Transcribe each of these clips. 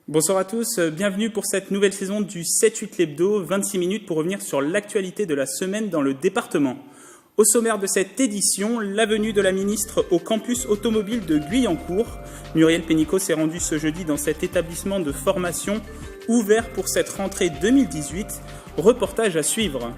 Bonsoir à tous, bienvenue pour cette nouvelle saison du 7-8 l'hebdo, 26 minutes pour revenir sur l'actualité de la semaine dans le département. Au sommaire de cette édition, la venue de la ministre au campus automobile de Guyancourt. Muriel Pénicaud s'est rendue ce jeudi dans cet établissement de formation ouvert pour cette rentrée 2018. Reportage à suivre.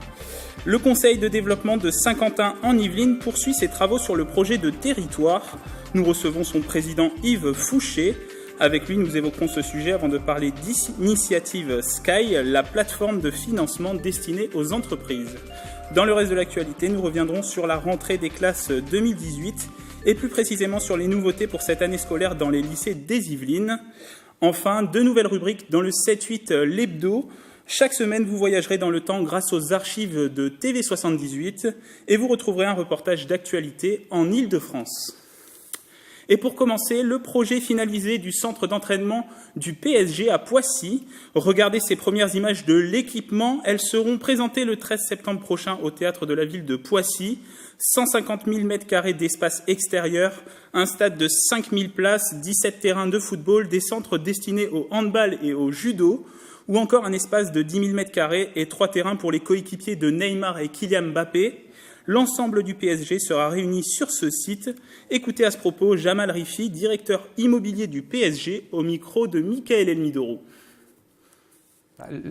Le conseil de développement de Saint-Quentin en Yvelines poursuit ses travaux sur le projet de territoire. Nous recevons son président Yves Fouché. Avec lui, nous évoquerons ce sujet avant de parler d'initiative Sky, la plateforme de financement destinée aux entreprises. Dans le reste de l'actualité, nous reviendrons sur la rentrée des classes 2018 et plus précisément sur les nouveautés pour cette année scolaire dans les lycées des Yvelines. Enfin, deux nouvelles rubriques dans le 7-8 l'hebdo. Chaque semaine, vous voyagerez dans le temps grâce aux archives de TV78 et vous retrouverez un reportage d'actualité en Île-de-France. Et pour commencer, le projet finalisé du centre d'entraînement du PSG à Poissy. Regardez ces premières images de l'équipement. Elles seront présentées le 13 septembre prochain au théâtre de la ville de Poissy. 150 000 m² d'espace extérieur, un stade de 5 000 places, 17 terrains de football, des centres destinés au handball et au judo, ou encore un espace de 10 000 m² et 3 terrains pour les coéquipiers de Neymar et Kylian Mbappé. L'ensemble du PSG sera réuni sur ce site. Écoutez à ce propos Jamal Rifi, directeur immobilier du PSG, au micro de Michael Elmidoro.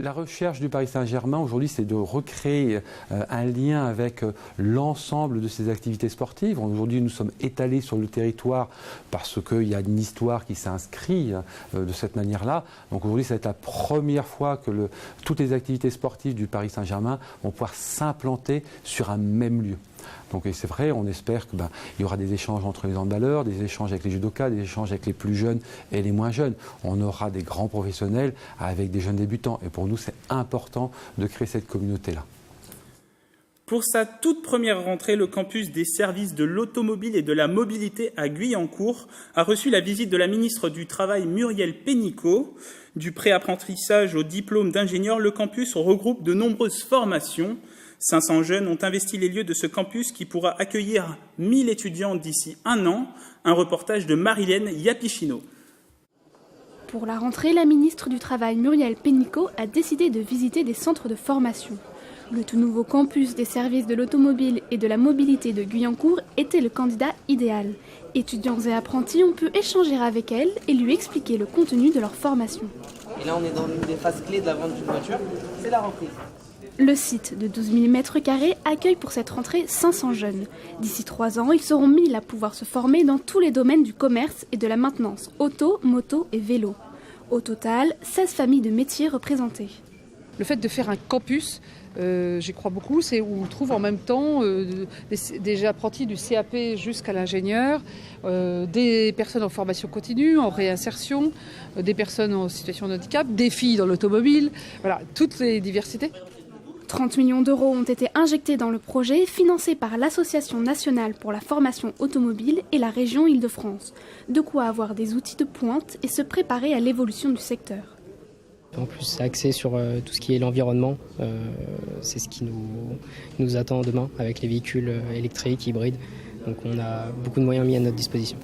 La recherche du Paris Saint-Germain aujourd'hui, c'est de recréer un lien avec l'ensemble de ses activités sportives. Aujourd'hui, nous sommes étalés sur le territoire parce qu'il y a une histoire qui s'inscrit de cette manière-là. Donc aujourd'hui, ça va être la première fois que toutes les activités sportives du Paris Saint-Germain vont pouvoir s'implanter sur un même lieu. Donc c'est vrai, on espère qu'il y aura des échanges entre les handballeurs, des échanges avec les judokas, des échanges avec les plus jeunes et les moins jeunes. On aura des grands professionnels avec des jeunes débutants. Et pour nous, c'est important de créer cette communauté-là. Pour sa toute première rentrée, le campus des services de l'automobile et de la mobilité à Guyancourt a reçu la visite de la ministre du Travail Muriel Pénicaud. Du pré-apprentissage au diplôme d'ingénieur, le campus regroupe de nombreuses formations. 500 jeunes ont investi les lieux de ce campus qui pourra accueillir 1000 étudiants d'ici un an. Un reportage de Marilène Yapichino. Pour la rentrée, la ministre du Travail Muriel Pénicaud a décidé de visiter des centres de formation. Le tout nouveau campus des services de l'automobile et de la mobilité de Guyancourt était le candidat idéal. Étudiants et apprentis ont pu échanger avec elle et lui expliquer le contenu de leur formation. Et là, on est dans l'une des phases clés de la vente d'une voiture, c'est la reprise. Le site de 12 000 m² accueille pour cette rentrée 500 jeunes. D'ici 3 ans, ils seront 1000 à pouvoir se former dans tous les domaines du commerce et de la maintenance, auto, moto et vélo. Au total, 16 familles de métiers représentées. Le fait de faire un campus, j'y crois beaucoup, c'est où on trouve en même temps des apprentis du CAP jusqu'à l'ingénieur, des personnes en formation continue, en réinsertion, des personnes en situation de handicap, des filles dans l'automobile, voilà, toutes les diversités. 30 millions d'euros ont été injectés dans le projet, financé par l'Association nationale pour la formation automobile et la région Île-de-France. De quoi avoir des outils de pointe et se préparer à l'évolution du secteur. En plus, c'est axé sur tout ce qui est l'environnement. C'est ce qui nous attend demain avec les véhicules électriques, hybrides. Donc on a beaucoup de moyens mis à notre disposition.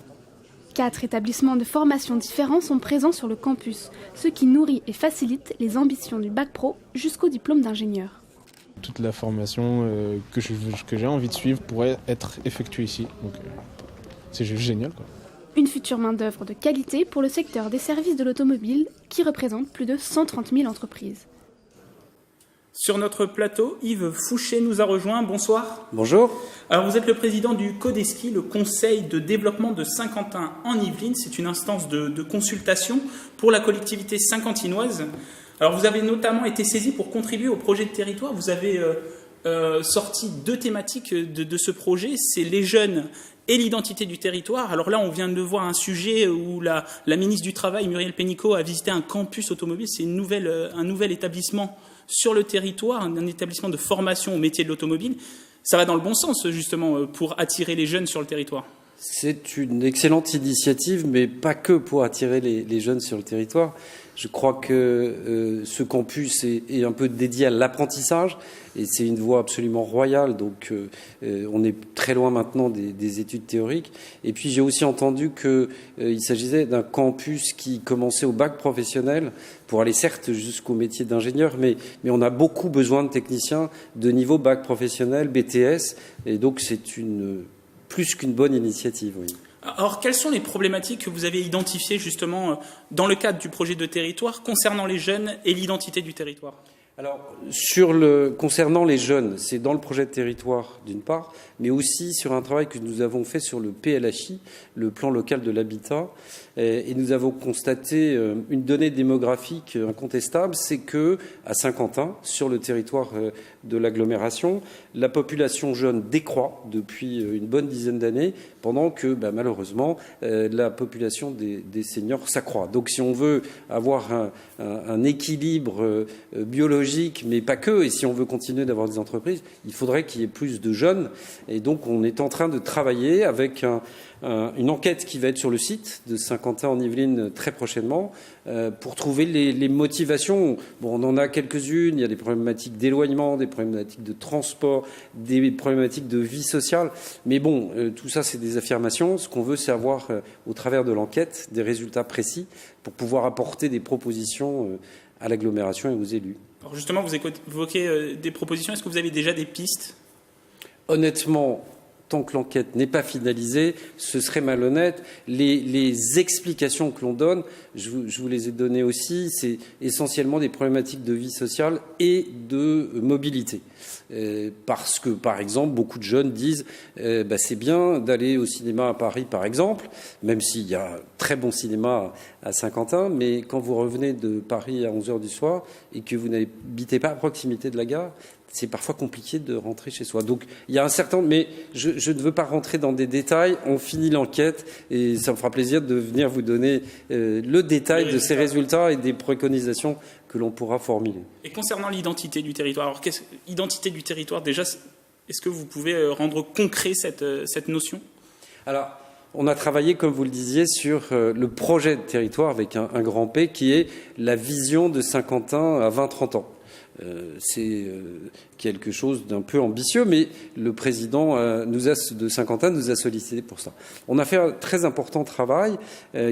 4 établissements de formation différents sont présents sur le campus, ce qui nourrit et facilite les ambitions du bac pro jusqu'au diplôme d'ingénieur. Toute la formation que j'ai envie de suivre pourrait être effectuée ici. Donc c'est juste génial, quoi. Une future main-d'œuvre de qualité pour le secteur des services de l'automobile qui représente plus de 130 000 entreprises. Sur notre plateau, Yves Fouché nous a rejoint. Bonsoir. Bonjour. Alors vous êtes le président du CODESCI, le Conseil de développement de Saint-Quentin en Yvelines. C'est une instance de consultation pour la collectivité saint-quentinoise. Alors vous avez notamment été saisi pour contribuer au projet de territoire. Vous avez sorti 2 thématiques de ce projet. C'est les jeunes et l'identité du territoire. Alors là, on vient de voir un sujet où la ministre du Travail, Muriel Pénicaud, a visité un campus automobile. C'est un nouvel établissement sur le territoire, un établissement de formation au métier de l'automobile. Ça va dans le bon sens, justement, pour attirer les jeunes sur le territoire. C'est une excellente initiative, mais pas que pour attirer les jeunes sur le territoire. Je crois que ce campus est un peu dédié à l'apprentissage et c'est une voie absolument royale. Donc on est très loin maintenant des études théoriques. Et puis j'ai aussi entendu qu'il s'agissait d'un campus qui commençait au bac professionnel pour aller certes jusqu'au métier d'ingénieur, mais on a beaucoup besoin de techniciens de niveau bac professionnel, BTS, et donc c'est plus qu'une bonne initiative, oui. Alors, quelles sont les problématiques que vous avez identifiées justement dans le cadre du projet de territoire concernant les jeunes et l'identité du territoire ? Alors, concernant les jeunes, c'est dans le projet de territoire d'une part, mais aussi sur un travail que nous avons fait sur le PLHI, le plan local de l'habitat, et nous avons constaté une donnée démographique incontestable, c'est que à Saint-Quentin, sur le territoire de l'agglomération, la population jeune décroît depuis une bonne dizaine d'années, pendant que malheureusement la population des seniors s'accroît. Donc, si on veut avoir un équilibre biologique, mais pas que, et si on veut continuer d'avoir des entreprises, il faudrait qu'il y ait plus de jeunes. Et donc, on est en train de travailler avec une enquête qui va être sur le site de Saint-Quentin en Yvelines très prochainement pour trouver les motivations. Bon, on en a quelques-unes. Il y a des problématiques d'éloignement, des problématiques de transport, des problématiques de vie sociale. Mais bon, tout ça, c'est des affirmations. Ce qu'on veut, c'est avoir, au travers de l'enquête, des résultats précis pour pouvoir apporter des propositions à l'agglomération et aux élus. Alors justement, vous évoquez des propositions. Est-ce que vous avez déjà des pistes ? Honnêtement, tant que l'enquête n'est pas finalisée, ce serait malhonnête. Les explications que l'on donne, je vous les ai données aussi, c'est essentiellement des problématiques de vie sociale et de mobilité. Parce que, par exemple, beaucoup de jeunes disent c'est bien d'aller au cinéma à Paris, par exemple, même s'il y a un très bon cinéma à Saint-Quentin, mais quand vous revenez de Paris à 11h du soir et que vous n'habitez pas à proximité de la gare, c'est parfois compliqué de rentrer chez soi. Donc, il y a un certain... Mais je ne veux pas rentrer dans des détails. On finit l'enquête et ça me fera plaisir de venir vous donner le détail de ces résultats et des préconisations que l'on pourra formuler. Et concernant l'identité du territoire, alors identité du territoire, déjà, est-ce que vous pouvez rendre concret cette notion ? Alors, on a travaillé, comme vous le disiez, sur le projet de territoire avec un grand P qui est la vision de Saint-Quentin à 20-30 ans. C'est quelque chose d'un peu ambitieux, mais le président de Saint-Quentin nous a sollicité pour ça. On a fait un très important travail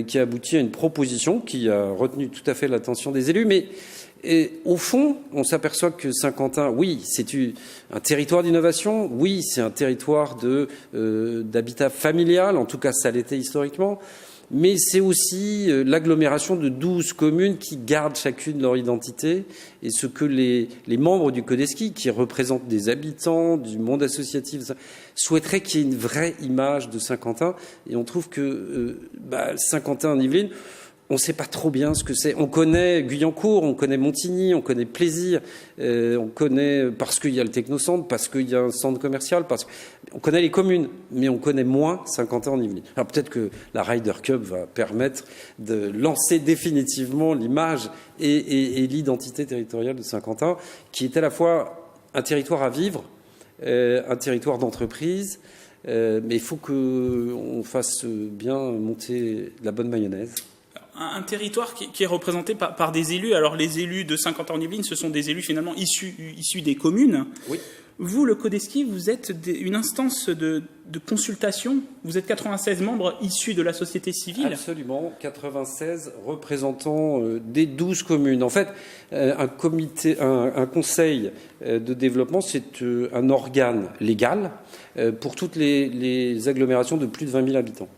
qui a abouti à une proposition qui a retenu tout à fait l'attention des élus, mais au fond, on s'aperçoit que Saint-Quentin, oui, c'est un territoire d'innovation, oui, c'est un territoire d'habitat familial, en tout cas ça l'était historiquement, mais c'est aussi l'agglomération de 12 communes qui gardent chacune leur identité et ce que les membres du Codeski, qui représentent des habitants, du monde associatif, souhaiteraient qu'il y ait une vraie image de Saint-Quentin. Et on trouve que Saint-Quentin en Yvelines, on ne sait pas trop bien ce que c'est. On connaît Guyancourt, on connaît Montigny, on connaît Plaisir, on connaît parce qu'il y a le technocentre, parce qu'il y a un centre commercial, on connaît les communes, mais on connaît moins Saint-Quentin en Yvelines. Alors peut-être que la Ryder Cup va permettre de lancer définitivement l'image et l'identité territoriale de Saint-Quentin, qui est à la fois un territoire à vivre, un territoire d'entreprise, mais il faut qu'on fasse bien monter la bonne mayonnaise. Un territoire qui est représenté par des élus. Alors les élus de Saint-Quentin-en-Yvelines, ce sont des élus finalement issus des communes. Oui. Vous, le Codeski, vous êtes une instance de consultation. Vous êtes 96 membres issus de la société civile. Absolument, 96 représentants des 12 communes. En fait, un conseil de développement, c'est un organe légal pour toutes les agglomérations de plus de 20 000 habitants.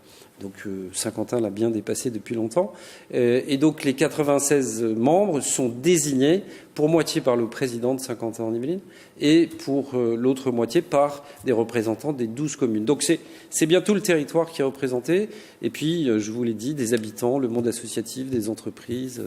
Donc Saint-Quentin l'a bien dépassé depuis longtemps. Et donc les 96 membres sont désignés pour moitié par le président de Saint-Quentin-en-Yvelines et pour l'autre moitié par des représentants des 12 communes. Donc c'est bien tout le territoire qui est représenté. Et puis, je vous l'ai dit, des habitants, le monde associatif, des entreprises,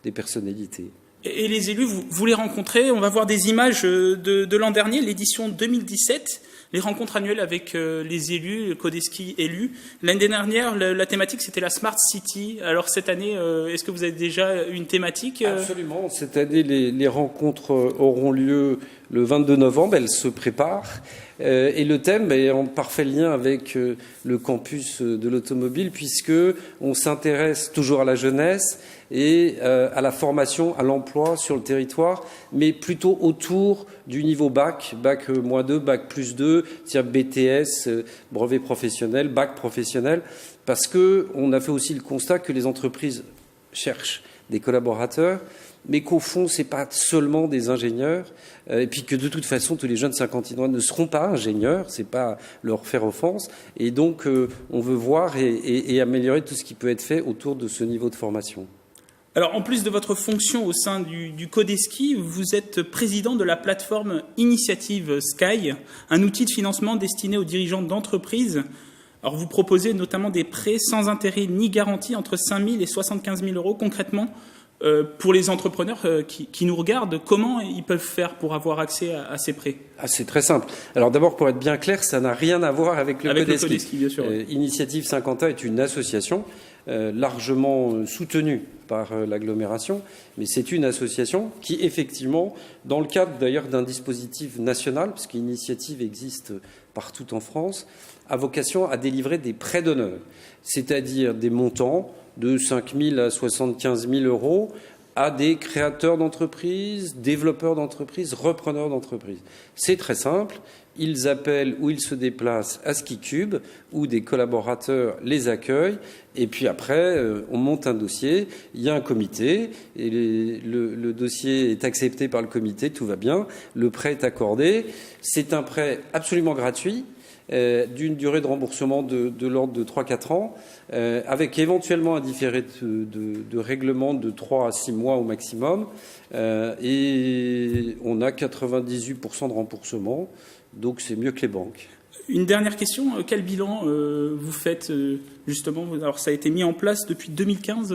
des personnalités. Et les élus, vous les rencontrez. On va voir des images de l'an dernier, l'édition 2017. Les rencontres annuelles avec les élus, le Codeski élus. L'année dernière, la thématique, c'était la Smart City. Alors cette année, est-ce que vous avez déjà une thématique ? Absolument. Cette année, les rencontres auront lieu le 22 novembre. Elle se prépare. Et le thème est en parfait lien avec le campus de l'automobile, puisque on s'intéresse toujours à la jeunesse et à la formation, à l'emploi sur le territoire, mais plutôt autour du niveau bac, bac -2, bac +2, c'est-à-dire BTS, brevet professionnel, bac professionnel, parce qu'on a fait aussi le constat que les entreprises cherchent des collaborateurs, mais qu'au fond, ce n'est pas seulement des ingénieurs, et puis que de toute façon, tous les jeunes cinquantinois ne seront pas ingénieurs, ce n'est pas leur faire offense, et donc on veut voir et améliorer tout ce qui peut être fait autour de ce niveau de formation. Alors, en plus de votre fonction au sein du Codeski, vous êtes président de la plateforme Initiative Sky, un outil de financement destiné aux dirigeants d'entreprises. Alors, vous proposez notamment des prêts sans intérêt ni garantie entre 5 000 et 75 000 euros. Concrètement, pour les entrepreneurs qui nous regardent, comment ils peuvent faire pour avoir accès à ces prêts? C'est très simple. Alors d'abord, pour être bien clair, ça n'a rien à voir avec le Codeski. Bien sûr. Initiative Saint-Quentin est une association largement soutenue par l'agglomération, mais c'est une association qui, effectivement, dans le cadre d'ailleurs d'un dispositif national, parce qu'Initiative existe partout en France, a vocation à délivrer des prêts d'honneur, c'est-à-dire des montants de 5 000 à 75 000 euros à des créateurs d'entreprises, développeurs d'entreprises, repreneurs d'entreprises. C'est très simple. Ils appellent ou ils se déplacent à SkiCube, où des collaborateurs les accueillent. Et puis après, on monte un dossier. Il y a un comité. Et le dossier est accepté par le comité. Tout va bien. Le prêt est accordé. C'est un prêt absolument gratuit, d'une durée de remboursement de l'ordre de 3-4 ans, avec éventuellement un différé de règlement de 3 à 6 mois au maximum, et on a 98% de remboursement, donc c'est mieux que les banques. Une dernière question, quel bilan vous faites justement? Alors ça a été mis en place depuis 2015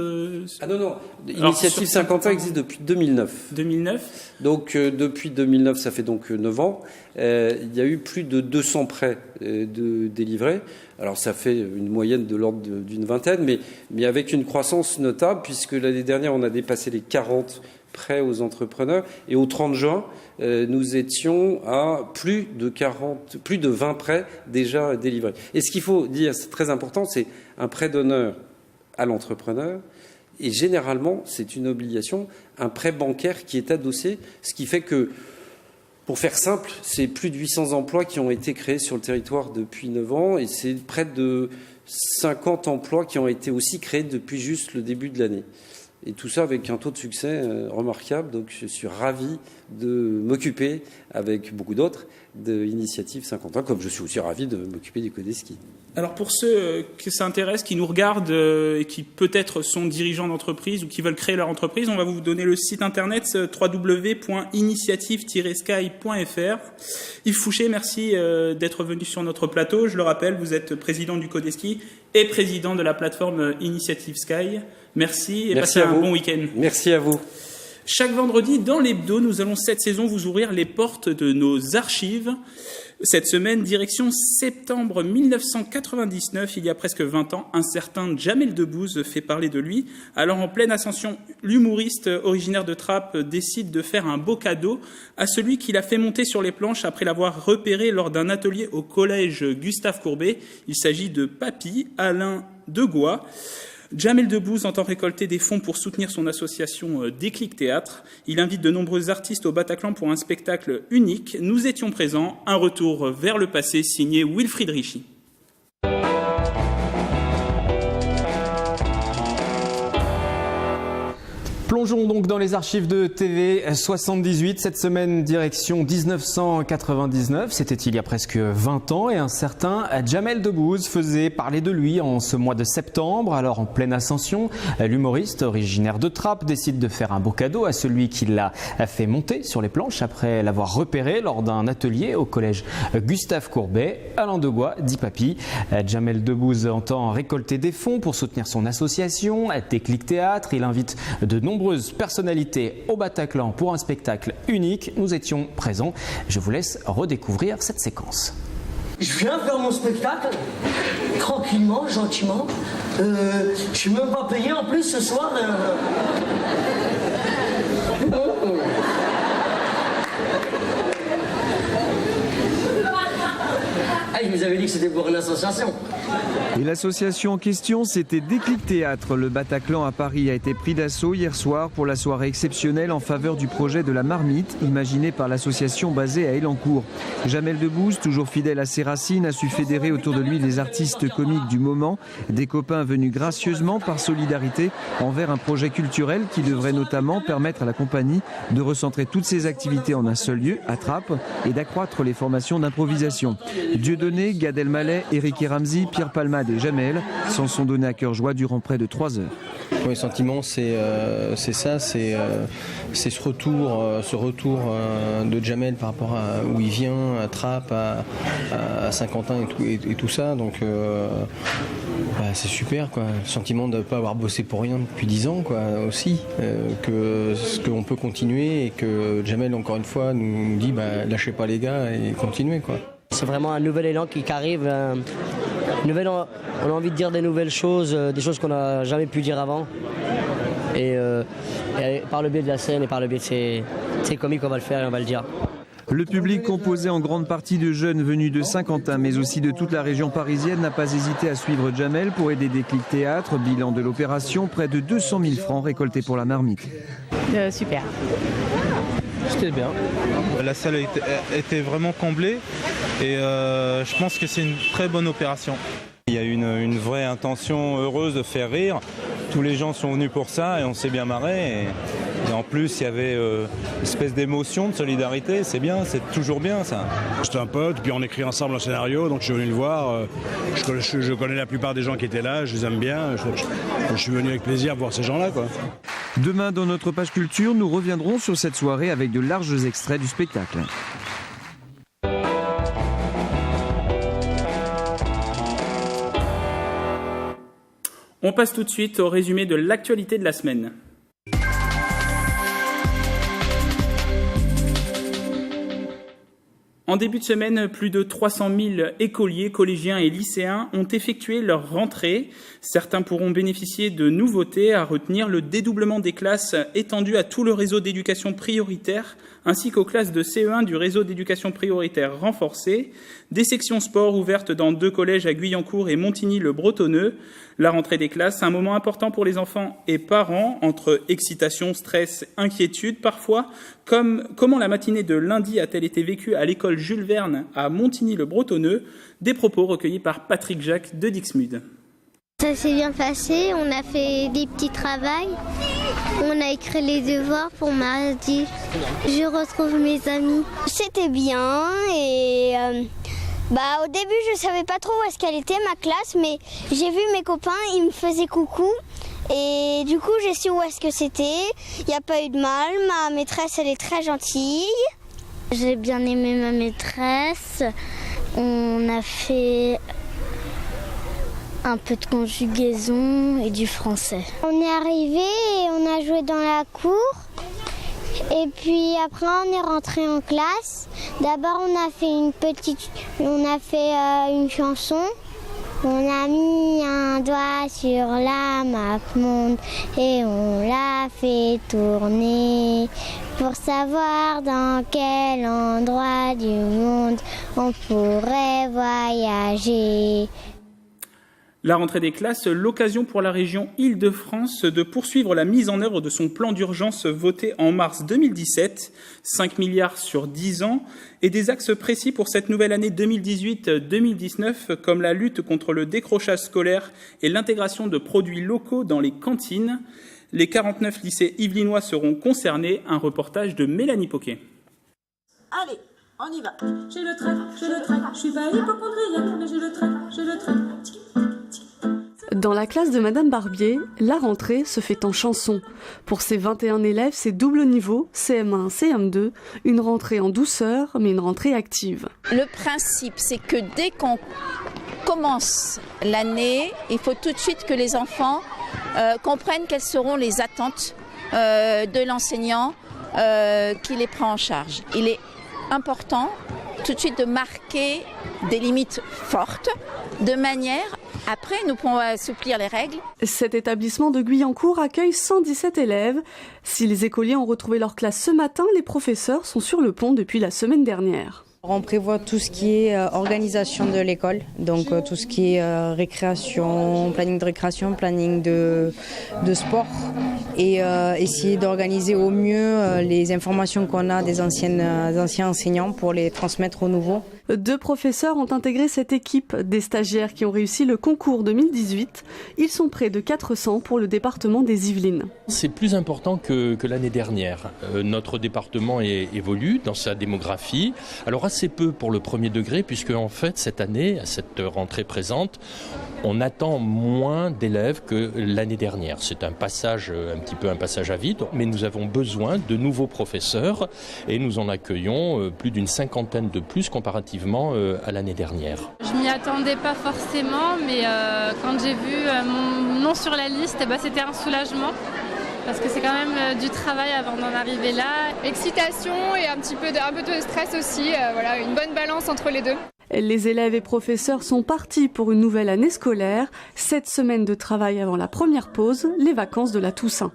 Ah non, Initiative Saint-Quentin existe depuis 2009. 2009. Donc depuis 2009, ça fait donc 9 ans, il y a eu plus de 200 prêts délivrés. Alors ça fait une moyenne de l'ordre d'une vingtaine, mais avec une croissance notable, puisque l'année dernière, on a dépassé les 40 prêts aux entrepreneurs, et au 30 juin, nous étions à plus de 20 prêts déjà délivrés. Et ce qu'il faut dire, c'est très important, c'est un prêt d'honneur à l'entrepreneur, et généralement, c'est une obligation, un prêt bancaire qui est adossé, ce qui fait que, pour faire simple, c'est plus de 800 emplois qui ont été créés sur le territoire depuis 9 ans, et c'est près de 50 emplois qui ont été aussi créés depuis juste le début de l'année. Et tout ça avec un taux de succès remarquable. Donc je suis ravi de m'occuper, avec beaucoup d'autres, de Initiative Saint-Quentin, comme je suis aussi ravi de m'occuper du Codeski. Alors pour ceux que ça intéresse, qui nous regardent et qui peut-être sont dirigeants d'entreprise ou qui veulent créer leur entreprise, on va vous donner le site internet www.initiative-sky.fr. Yves Fouché, merci d'être venu sur notre plateau. Je le rappelle, vous êtes président du Codeski et président de la plateforme Initiative Sky. Merci et passez un bon week-end. Merci à vous. Chaque vendredi, dans l'hebdo, nous allons cette saison vous ouvrir les portes de nos archives. Cette semaine, direction septembre 1999, il y a presque 20 ans, un certain Jamel Debbouze fait parler de lui. Alors en pleine ascension, l'humoriste originaire de Trappes décide de faire un beau cadeau à celui qui l'a fait monter sur les planches après l'avoir repéré lors d'un atelier au collège Gustave Courbet. Il s'agit de Papy, Alain Degois. Jamel Debbouze entend récolter des fonds pour soutenir son association Déclic Théâtre. Il invite de nombreux artistes au Bataclan pour un spectacle unique. Nous étions présents. Un retour vers le passé signé Wilfried Richy. Plongeons donc dans les archives de TV 78. Cette semaine, direction 1999. C'était il y a presque 20 ans et un certain Jamel Debbouze faisait parler de lui en ce mois de septembre. Alors en pleine ascension, l'humoriste originaire de Trappes décide de faire un beau cadeau à celui qui l'a fait monter sur les planches après l'avoir repéré lors d'un atelier au collège Gustave Courbet. Alain Degois dit Papy. Jamel Debbouze entend récolter des fonds pour soutenir son association Déclic Théâtre. Il invite de nombreuses personnalités au Bataclan pour un spectacle unique. Nous étions présents. Je vous laisse redécouvrir cette séquence. Je viens faire mon spectacle, tranquillement, gentiment. Je suis même pas payé en plus ce soir. je vous avais dit que c'était pour une association. Et l'association en question, c'était Déclic Théâtre. Le Bataclan à Paris a été pris d'assaut hier soir pour la soirée exceptionnelle en faveur du projet de la marmite, imaginé par l'association basée à Elancourt. Jamel Debbouze, toujours fidèle à ses racines, a su fédérer autour de lui les artistes comiques du moment, des copains venus gracieusement par solidarité envers un projet culturel qui devrait notamment permettre à la compagnie de recentrer toutes ses activités en un seul lieu, à Trappes, et d'accroître les formations d'improvisation. Dieudonné, Gad Elmaleh, Eric et Ramzy, Pierre Palmade et Jamel s'en sont donnés à cœur joie durant près de 3 heures. Le sentiment, c'est ça, c'est ce retour de Jamel par rapport à où il vient, à Trappes, à Saint-Quentin et tout ça. Donc c'est super, quoi. Le sentiment de ne pas avoir bossé pour rien depuis 10 ans, quoi, aussi. Qu'on peut continuer et que Jamel, encore une fois, nous dit lâchez pas les gars et continuez, quoi. C'est vraiment un nouvel élan qui arrive. On a envie de dire des nouvelles choses, des choses qu'on n'a jamais pu dire avant. Et par le biais de la scène et par le biais de ces comiques, on va le faire et on va le dire. Le public, composé en grande partie de jeunes venus de Saint-Quentin, mais aussi de toute la région parisienne, n'a pas hésité à suivre Jamel pour aider Déclic Théâtre. Bilan de l'opération, près de 200 000 francs récoltés pour la marmite. Super. C'était bien. La salle était vraiment comblée et je pense que c'est une très bonne opération. Il y a une vraie intention heureuse de faire rire. Tous les gens sont venus pour ça et on s'est bien marré. Et en plus, il y avait une espèce d'émotion, de solidarité. C'est bien, c'est toujours bien ça. J'étais un pote, puis on écrit ensemble un scénario, donc je suis venu le voir. Je connais la plupart des gens qui étaient là, je les aime bien. Je suis venu avec plaisir voir ces gens-là, quoi. Demain, dans notre page culture, nous reviendrons sur cette soirée avec de larges extraits du spectacle. On passe tout de suite au résumé de l'actualité de la semaine. En début de semaine, plus de 300 000 écoliers, collégiens et lycéens ont effectué leur rentrée. Certains pourront bénéficier de nouveautés, à retenir le dédoublement des classes étendu à tout le réseau d'éducation prioritaire, ainsi qu'aux classes de CE1 du réseau d'éducation prioritaire renforcé, des sections sport ouvertes dans 2 collèges à Guyancourt et Montigny-le-Bretonneux. La rentrée des classes, un moment important pour les enfants et parents, entre excitation, stress, inquiétude parfois. Comment la matinée de lundi a-t-elle été vécue à l'école Jules Verne à Montigny-le-Bretonneux? Des propos recueillis par Patrick Jacques de Dixmude. Ça s'est bien passé, on a fait des petits travaux, on a écrit les devoirs pour mardi. Je retrouve mes amis. C'était bien et au début je savais pas trop où est-ce qu'elle était ma classe, mais j'ai vu mes copains, ils me faisaient coucou et du coup j'ai su où est-ce que c'était. Il n'y a pas eu de mal, ma maîtresse elle est très gentille. J'ai bien aimé ma maîtresse, on a fait un peu de conjugaison et du français. On est arrivé et on a joué dans la cour. Et puis après on est rentré en classe. D'abord on a fait une chanson. On a mis un doigt sur la map monde et on l'a fait tourner pour savoir dans quel endroit du monde on pourrait voyager. La rentrée des classes, l'occasion pour la région Île-de-France de poursuivre la mise en œuvre de son plan d'urgence voté en mars 2017, 5 milliards sur 10 ans, et des axes précis pour cette nouvelle année 2018-2019, comme la lutte contre le décrochage scolaire et l'intégration de produits locaux dans les cantines. Les 49 lycées yvelinois seront concernés. Un reportage de Mélanie Poquet. Allez, on y va. J'ai le trac, je suis pas hypocondriaque, mais j'ai le trac. Dans la classe de Madame Barbier, la rentrée se fait en chanson. Pour ses 21 élèves, c'est double niveau, CM1, CM2, une rentrée en douceur, mais une rentrée active. Le principe, c'est que dès qu'on commence l'année, il faut tout de suite que les enfants comprennent quelles seront les attentes de l'enseignant qui les prend en charge. Il est important tout de suite de marquer des limites fortes, de manière, après nous pourrons assouplir les règles. Cet établissement de Guyancourt accueille 117 élèves. Si les écoliers ont retrouvé leur classe ce matin, les professeurs sont sur le pont depuis la semaine dernière. On prévoit tout ce qui est organisation de l'école, donc tout ce qui est récréation, planning de sport et essayer d'organiser au mieux les informations qu'on a des anciens enseignants pour les transmettre aux nouveaux. 2 professeurs ont intégré cette équipe, des stagiaires qui ont réussi le concours 2018. Ils sont près de 400 pour le département des Yvelines. C'est plus important que l'année dernière. Notre département évolue dans sa démographie. Alors assez peu pour le premier degré, puisque en fait cette année, à cette rentrée présente, on attend moins d'élèves que l'année dernière. C'est un passage à vide, mais nous avons besoin de nouveaux professeurs et nous en accueillons plus d'une 50aine de plus comparativement à l'année dernière. Je m'y attendais pas forcément, mais quand j'ai vu mon nom sur la liste, c'était un soulagement. Parce que c'est quand même du travail avant d'en arriver là. Excitation et un peu de stress aussi. Voilà, une bonne balance entre les deux. Les élèves et professeurs sont partis pour une nouvelle année scolaire. 7 semaines de travail avant la première pause, les vacances de la Toussaint.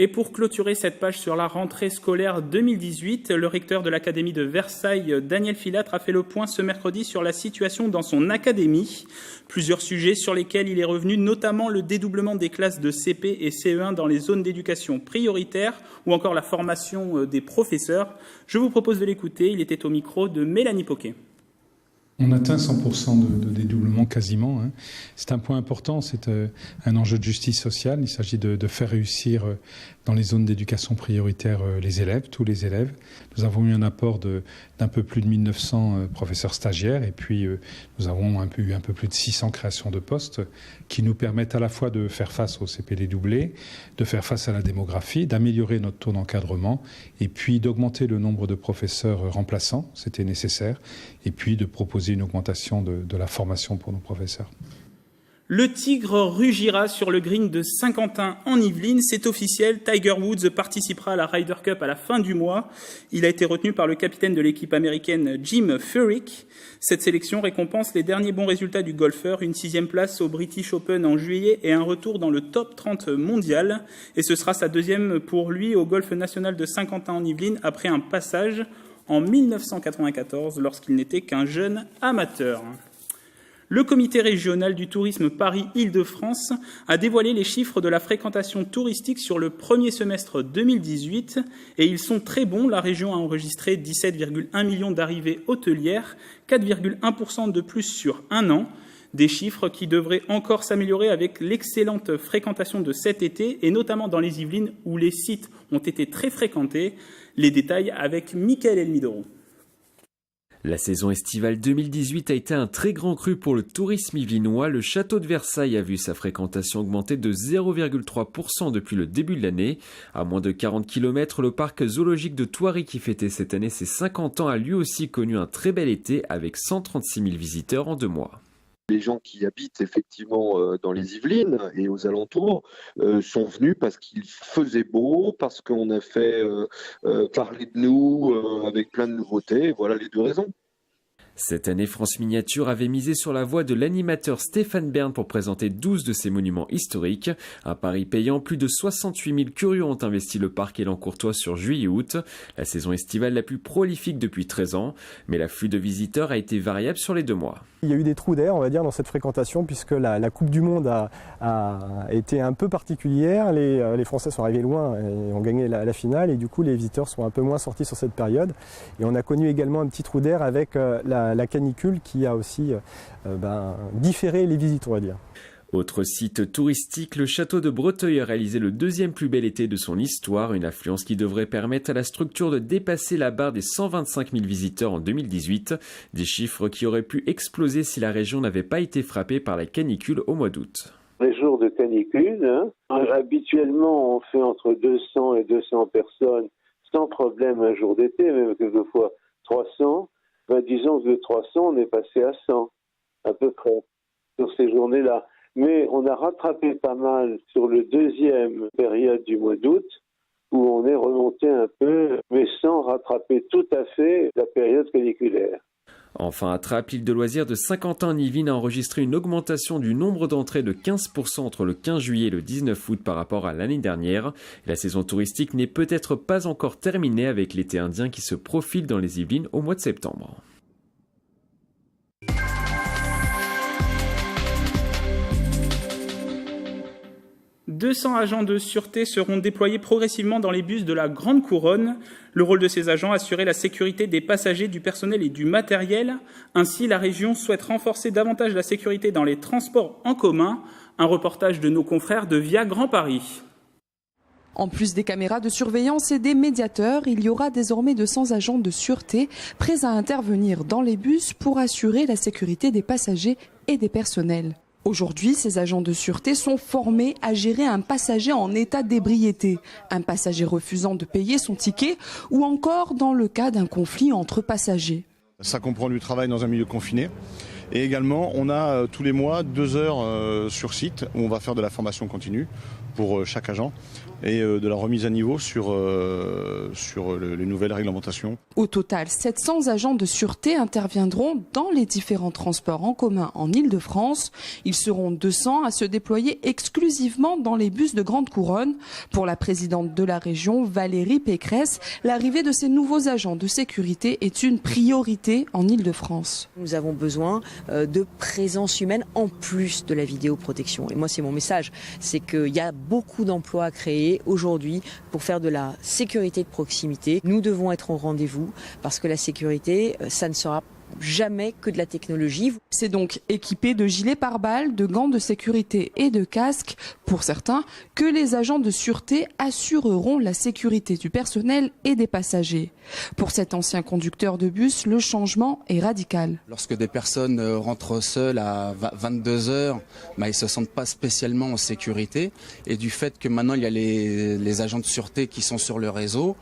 Et pour clôturer cette page sur la rentrée scolaire 2018, le recteur de l'Académie de Versailles, Daniel Filâtre, a fait le point ce mercredi sur la situation dans son académie. Plusieurs sujets sur lesquels il est revenu, notamment le dédoublement des classes de CP et CE1 dans les zones d'éducation prioritaire ou encore la formation des professeurs. Je vous propose de l'écouter, il était au micro de Mélanie Poquet. On atteint 100% de dédoublement quasiment. C'est un point important, c'est un enjeu de justice sociale. Il s'agit de faire réussir dans les zones d'éducation prioritaire les élèves, tous les élèves. Nous avons eu un apport d'un peu plus de 1900 professeurs stagiaires et puis nous avons eu un peu plus de 600 créations de postes qui nous permettent à la fois de faire face au CP dédoublé, de faire face à la démographie, d'améliorer notre taux d'encadrement et puis d'augmenter le nombre de professeurs remplaçants, c'était nécessaire, et puis de proposer une augmentation de la formation pour nos professeurs. Le Tigre rugira sur le green de Saint-Quentin en Yvelines. C'est officiel, Tiger Woods participera à la Ryder Cup à la fin du mois. Il a été retenu par le capitaine de l'équipe américaine Jim Furyk. Cette sélection récompense les derniers bons résultats du golfeur, une 6e place au British Open en juillet et un retour dans le top 30 mondial. Et ce sera sa 2e pour lui au golf national de Saint-Quentin en Yvelines après un passage en 1994 lorsqu'il n'était qu'un jeune amateur. Le comité régional du tourisme Paris-Île-de-France a dévoilé les chiffres de la fréquentation touristique sur le premier semestre 2018 et ils sont très bons. La région a enregistré 17,1 millions d'arrivées hôtelières, 4,1% de plus sur un an. Des chiffres qui devraient encore s'améliorer avec l'excellente fréquentation de cet été et notamment dans les Yvelines où les sites ont été très fréquentés. Les détails avec Mickaël Elmidoro. La saison estivale 2018 a été un très grand cru pour le tourisme yvelinois. Le château de Versailles a vu sa fréquentation augmenter de 0,3% depuis le début de l'année. À moins de 40 km, le parc zoologique de Thoiry qui fêtait cette année ses 50 ans a lui aussi connu un très bel été avec 136 000 visiteurs en 2 mois. Les gens qui habitent effectivement dans les Yvelines et aux alentours sont venus parce qu'il faisait beau, parce qu'on a fait parler de nous avec plein de nouveautés. Voilà les 2 raisons. Cette année, France Miniature avait misé sur la voix de l'animateur Stéphane Bern pour présenter 12 de ses monuments historiques. Un pari payant, plus de 68 000 curieux ont investi le parc Élan-Courtois sur juillet-août, la saison estivale la plus prolifique depuis 13 ans. Mais l'afflux de visiteurs a été variable sur les 2 mois. Il y a eu des trous d'air, on va dire, dans cette fréquentation puisque la Coupe du Monde a été un peu particulière. Les Français sont arrivés loin et ont gagné la finale et du coup les visiteurs sont un peu moins sortis sur cette période. Et on a connu également un petit trou d'air avec la canicule qui a aussi différé les visites, on va dire. Autre site touristique, le château de Breteuil a réalisé le 2e plus bel été de son histoire, une affluence qui devrait permettre à la structure de dépasser la barre des 125 000 visiteurs en 2018, des chiffres qui auraient pu exploser si la région n'avait pas été frappée par la canicule au mois d'août. Les jours de canicule, habituellement on fait entre 200 et 200 personnes sans problème un jour d'été, même quelquefois 300. Disons que de 300, on est passé à 100, à peu près, sur ces journées-là. Mais on a rattrapé pas mal sur le 2e période du mois d'août, où on est remonté un peu, mais sans rattraper tout à fait la période caniculaire. Enfin, à Trappes, l'île de loisirs de Saint-Quentin-en-Yvelines a enregistré une augmentation du nombre d'entrées de 15% entre le 15 juillet et le 19 août par rapport à l'année dernière. La saison touristique n'est peut-être pas encore terminée avec l'été indien qui se profile dans les Yvelines au mois de septembre. « 200 agents de sûreté seront déployés progressivement dans les bus de la Grande Couronne. Le rôle de ces agents, assurer la sécurité des passagers, du personnel et du matériel. Ainsi, la région souhaite renforcer davantage la sécurité dans les transports en commun. Un reportage de nos confrères de Via Grand Paris. En plus des caméras de surveillance et des médiateurs, il y aura désormais 200 agents de sûreté prêts à intervenir dans les bus pour assurer la sécurité des passagers et des personnels. Aujourd'hui, ces agents de sûreté sont formés à gérer un passager en état d'ébriété, un passager refusant de payer son ticket ou encore dans le cas d'un conflit entre passagers. Ça comprend du travail dans un milieu confiné. Et également, on a tous les mois 2 heures sur site où on va faire de la formation continue pour chaque agent et de la remise à niveau sur les nouvelles réglementations. Au total, 700 agents de sûreté interviendront dans les différents transports en commun en Île-de-France. Ils seront 200 à se déployer exclusivement dans les bus de Grande Couronne. Pour la présidente de la région, Valérie Pécresse, l'arrivée de ces nouveaux agents de sécurité est une priorité en Île-de-France. Nous avons besoin de présence humaine en plus de la vidéoprotection. Et moi, c'est mon message, c'est qu'il y a beaucoup d'emplois à créer aujourd'hui pour faire de la sécurité de proximité. Nous devons être au rendez-vous parce que la sécurité, ça ne sera jamais que de la technologie. C'est donc équipé de gilets pare-balles, de gants de sécurité et de casques, pour certains, que les agents de sûreté assureront la sécurité du personnel et des passagers. Pour cet ancien conducteur de bus, le changement est radical. Lorsque des personnes rentrent seules à 22 heures, ils ne se sentent pas spécialement en sécurité. Et du fait que maintenant il y a les agents de sûreté qui sont sur le réseau,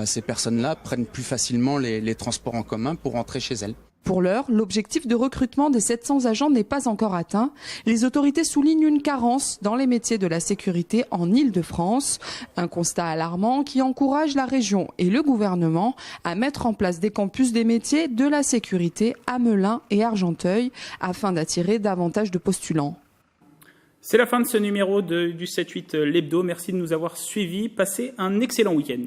ces personnes-là prennent plus facilement les transports en commun pour rentrer chez elles. Pour l'heure, l'objectif de recrutement des 700 agents n'est pas encore atteint. Les autorités soulignent une carence dans les métiers de la sécurité en Île-de-France. Un constat alarmant qui encourage la région et le gouvernement à mettre en place des campus des métiers de la sécurité à Melun et Argenteuil afin d'attirer davantage de postulants. C'est la fin de ce numéro du 7-8 l'hebdo. Merci de nous avoir suivis. Passez un excellent week-end.